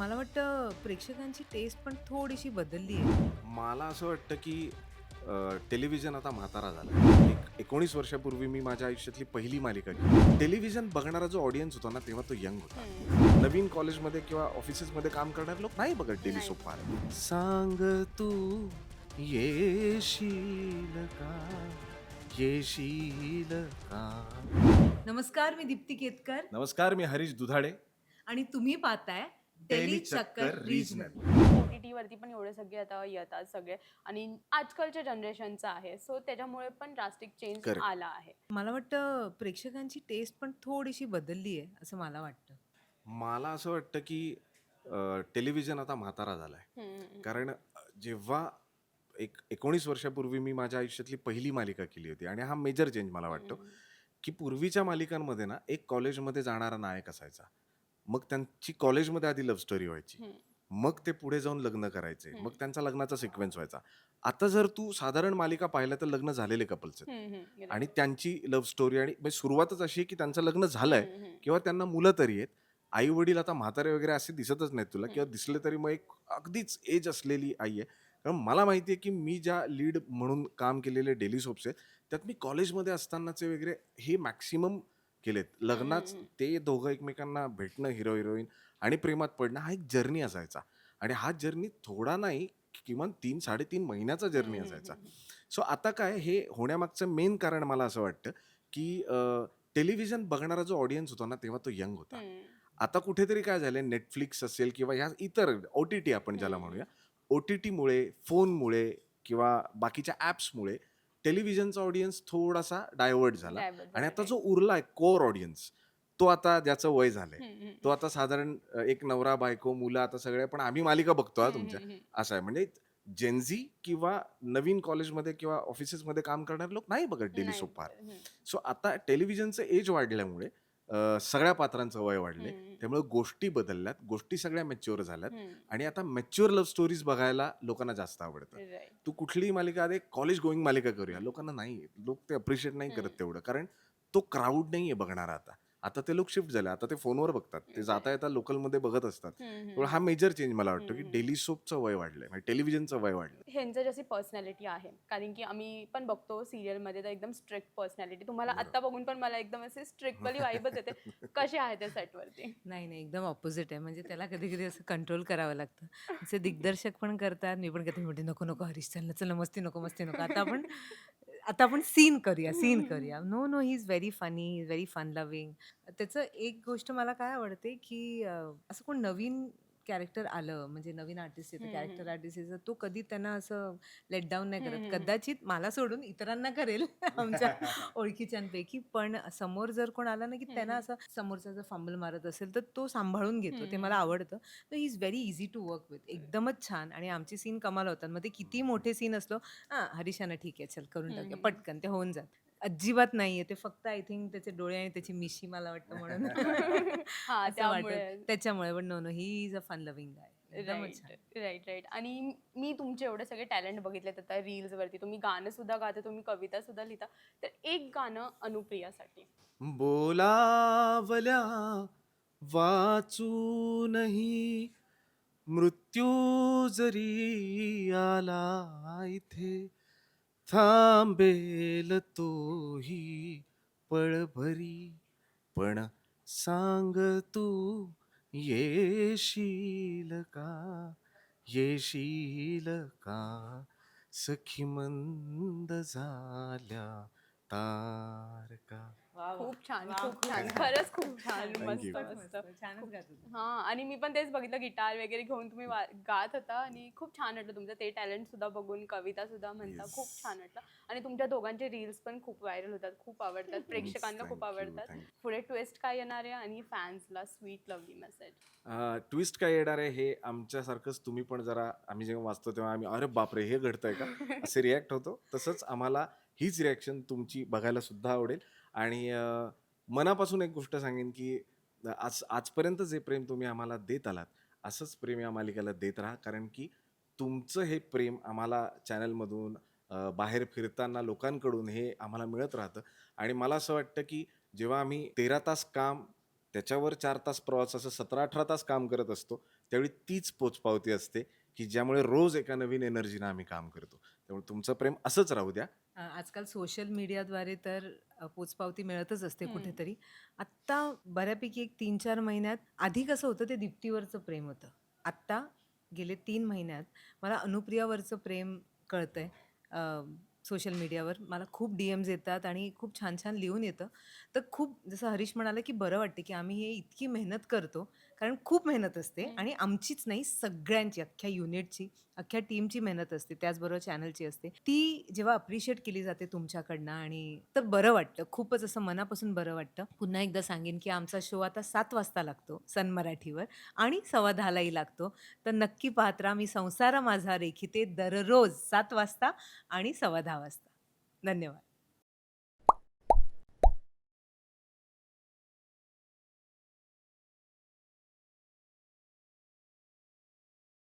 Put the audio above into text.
मला वाटतं प्रेक्षकांची टेस्ट पण थोडीशी बदलली आहे. मला असं वाटतं की टेलिव्हिजन आता म्हातारा झाला. 19 वर्षापूर्वी मी माझ्या आयुष्यातली पहिली मालिका केली. टेलिव्हिजन बघणारा जो ऑडियन्स होता ना, तेव्हा तो यंग होता. हं. नवीन कॉलेजमध्ये किंवा ऑफिसेसमध्ये काम करणारे लोक नाही बघत डेली नाही. सोप फार. सांग तू येशील का, येशील का. नमस्कार, मी दीप्ती केतकर नमस्कार, मी हरीश दुधाडे. आणि तुम्ही पाहताय टेली टेली चक्कर चक्कर रिजनल. रिजनल. OTT वरती पण एवढे सगळे आता येतात सगळे आणि आजकालच्या जनरेशनचा आहे. सो त्याच्यामुळे पण ड्रास्टिक चेंज करेक्ट. आला आहे. मला वाटतं प्रेक्षकांची टेस्ट पण थोडीशी बदलली आहे असं मला वाटतं. मला असं वाटतं की टेलिव्हिजन आता म्हातारा झालाय. हं. कारण जेव्हा 19 वर्षापूर्वी मी माझ्या आयुष्यातली पहिली मालिका केली होती आणि हा मेजर चेंज मला वाटतो, हं. की पूर्वीच्या मालिकांमध्ये ना एक कॉलेजमध्ये जाणारा नायक असायचा. मग त्यांची कॉलेजमध्ये आधी लव्ह स्टोरी व्हायची. हं. मग ते पुढे जाऊन लग्न करायचे. हं. मग त्यांचा लग्नाचा सिक्वेन्स व्हायचा. आता जर तू साधारण मालिका पाहिल्या तर लग्न झालेले कपल्स आहेत. हं. हं. आणि राइट. त्यांची लव्ह स्टोरी आणि म्हणजे सुरुवातच अशी आहे की त्यांचं लग्न झालंय हं. हं. किंवा त्यांना मुलं तरी आहेत. आई-वडील आता म्हातारे वगैरे असे दिसतच नाहीत तुला हं. किंवा दिसले तरी मग एक अगदीच एज असलेली आई आहे. कारण मला माहिती आहे की मी ज्या लीड म्हणून काम केलेले डेली सोप्स आहेत, त्यात मी कॉलेजमध्ये असतानाचे वगैरे हे मॅक्सिमम केलेत. हं. लग्नात हं. ते दोघं एकमेकांना भेटणं, हिरो-हिरोईन आणि प्रेमात पडणं हा एक जर्नी असायचा. आणि हा जर्नी थोडा नाही, किमान 3-3.5 महिन्याचा जर्नी हं. असायचा. हं. सो आता काय हे होण्यामागचं मेन कारण मला असं वाटतं, की टेलिव्हिजन बघणारा जो ऑडियन्स होता ना, तेव्हा तो यंग होता. हं. आता कुठेतरी काय झालंय Netflix असेल किंवा ह्या इतर ओ-टी-टी आपण ज्याला हं. म्हणूया, ओ-टी-टीमुळे, फोनमुळे किंवा बाकीच्या ॲप्समुळे टेलिव्हिजनचा ऑडियन्स थोडासा डायव्हर्ट झाला डायव्हर्ट आणि झाले. आता राइट. जो उरलाय कोर ऑडियन्स, तो आता ज्याचं वय झालंय, हं. हं. तो आता साधारण एक नवरा-बायको, मुलं आता सगळे पण आम्ही मालिका बघतो हां हं. तुमच्या, हं. हं. असं आहे. म्हणजे जेन किंवा नवीन कॉलेजमध्ये किंवा ऑफिसेसमध्ये काम करणारे लोक नाही बघत डेली नाही सोप फार. बघत. हं. सो आता टेलिव्हिजनचं एज वाढल्यामुळे सगळ्या पात्रांचं वय वाढलंय. हं. त्यामुळे गोष्टी बदलल्यात, गोष्टी सगळ्या मॅच्युअर झाल्यात हं. आणि आता मॅच्युअर लव्ह स्टोरीज बघायला लोकांना जास्त आवडतं. राइट. तू कुठलीही मालिका दे, कॉलेज गोईंग मालिका करूया, लोकांना नाही, लोक ते अप्रिशिएट नाही करत हं. तेवढं. कारण तो क्राउड नाहीये बघणारा आता. आता ते लोक शिफ्ट झाले. आता ते फोनवर बघतात. ते जाता राइट. येता लोकलमध्ये बघत असतात. हं. त्यामुळे हा हं. मेजर चेंज मला वाटतो, हं. की हं. डेली सोपचं वय वाढलंय. म्हणजे टेलिव्हिजनचं वय वाढलंय. ह्यांचं जशी पर्सनॅलिटी आहे. कारण की आम्ही पण बघतो सीरियलमध्ये तर एकदम स्ट्रिक्ट पर्सनॅलिटी. तुम्हाला बरोबर. आत्ता बघून पण मला एकदम अशी स्ट्रिक्टवाली वाइबच येते. कसे आहे ते सेटवरती? नाही, नाही, एकदम ऑपोझिट आहे. म्हणजे त्याला कधी-कधी असं कंट्रोल करावं लागतं. असे दिग्दर्शक पण करतात. मी पण कधी म्हणते, "नको, नको हरीश चल ना, चल ना, मस्ती नको, मस्ती नको. आता आपण सीन करूया, सीन करूया." No, no, he is very funny, he is very fun loving. त्याचं एक गोष्ट मला काय आवडते, की असं कोण नवीन कॅरेक्टर आलं, म्हणजे नवीन आर्टिस्ट येतं, हं, हं. कॅरेक्टर आर्टिस्ट येतं, तो कधी त्यांना असं लेट डाउन नाही करत. हं, हं, हं. कदाचित मला सोडून इतरांना करेल आमच्या ओळखीच्यांपैकी, पण समोर जर कोण आला ना, की हं, त्यांना हं. असं समोरचा जर फंबल मारत असेल, तर तो सांभाळून घेतो. हं, ते मला हं. आवडतं. तर he is very easy to work with. एकदमच छान आणि आमचे सीन कमाल होतात. मग ते किती मोठे सीन असलो, "हां, हरीशाना ठीक आहे, चल करून हं, टाकूया." हं. पटकन ते होऊन जातं. अजिबात नाहीये. ते फक्त आय थिंक त्याचे डोळे आणि त्याची मिशी मला वाटतं म्हणून हां, असं वाटतं. त्यामुळे. त्याच्यामुळे. पण no, no, he is a fun loving guy. एकदमच राइट, छान. Right, right. आणि मी तुमचे एवढे सगळे टॅलेंट बघितलेत आता रील्सवरती. तुम्ही गाणं सुद्धा गाता, तुम्ही कविता सुद्धा लिहिता. तर एक गाणं अनुप्रियासाठी. बोलावल्या वाचूनही मृत्यू जरी आला इथे थांबेल तोही पळभरी पण सांग तू येशील का, येशील का. सखी मंद झाल्या तारका. वाह! वाह! खूप छान, वाह! खूप खूप छान. छान. खरंच खूप खूप छान. छान. Thank you. मस्त, खूपच मस्त. मस्त. छानच खूप गात होता. हां. आणि मी पण तेच बघितलं गिटार वगैरे घेऊन तुम्ही गात होता आणि खूप छान वाटलं तुमचं ते टॅलेंट सुद्धा बघून, कविता सुद्धा म्हणता. येस. खूप छान वाटलं. आणि तुमच्या दोघांचे रील्स पण खूप व्हायरल होतात, खूप आवडतात. प्रेक्षकांना खूप थँक यू आवडतात. थँक पुढे ट्विस्ट काय येणार आहे आणि फॅन्सला स्वीट लव्हली मेसेज? ट्विस्ट काय येणार आहे हे आमच्यासारखंच तुम्ही पण जरा आम्ही जेव्हा वाचतो तेव्हा आम्ही अरे बापरे हे घडतंय का असे रिॲक्ट होतो. तसंच आम्हाला हीच रिॲक्शन तुमची बघायला सुद्धा आवडेल आणि मनापासून एक गोष्ट सांगेन की आजपर्यंत जे प्रेम तुम्ही आम्हाला देत आलात असंच प्रेम या मालिकेला देत राहा. कारण की तुमचं हे प्रेम आम्हाला चॅनलमधून बाहेर फिरताना लोकांकडून हे आम्हाला मिळत राहतं आणि मला असं वाटतं की जेव्हा आम्ही 13 तास काम त्याच्यावर 4 तास प्रवास असं 17-18 तास काम करत असतो. त्यावेळी तीच पोचपावती असते की ज्यामुळे रोज एका नवीन एनर्जीनं आम्ही काम करतो. त्यामुळे तुमचं प्रेम असंच राहू द्या. आजकाल सोशल मीडियाद्वारे तर पोचपावती मिळतच असते हम्म. कुठेतरी. आत्ता बऱ्यापैकी एक 3-4 महिन्यात आधी कसं होतं ते दीप्तीवरचं प्रेम होतं. आत्ता गेले 3 महिन्यात मला अनुप्रियावरचं प्रेम कळतंय. सोशल मीडियावर मला खूप DMs येतात आणि खूप छान-छान लिहून येतं. तर खूप जसं हरीश म्हणाला, की बरं वाटते, की आम्ही हे इतकी मेहनत करतो. कारण खूप मेहनत असते हम्म. आणि आमचीच नाही सगळ्यांची, अख्ख्या युनिटची, अख्ख्या टीमची मेहनत असते. त्याचबरोबर चॅनलची असते. ती जेव्हा अप्रिशिएट केली जाते तुमच्याकडनं आणि तर बरं वाटतं. खूपच असं मनापासून बरं वाटतं. पुन्हा एकदा सांगेन, की आमचा शो आता 7 वाजता लागतो सन मराठीवर आणि 10:15लाही लागतो. तर नक्की पाहत राहा. मी संसार माझा रेखिते दररोज 7 वाजता आणि 10:15 वाजता. धन्यवाद.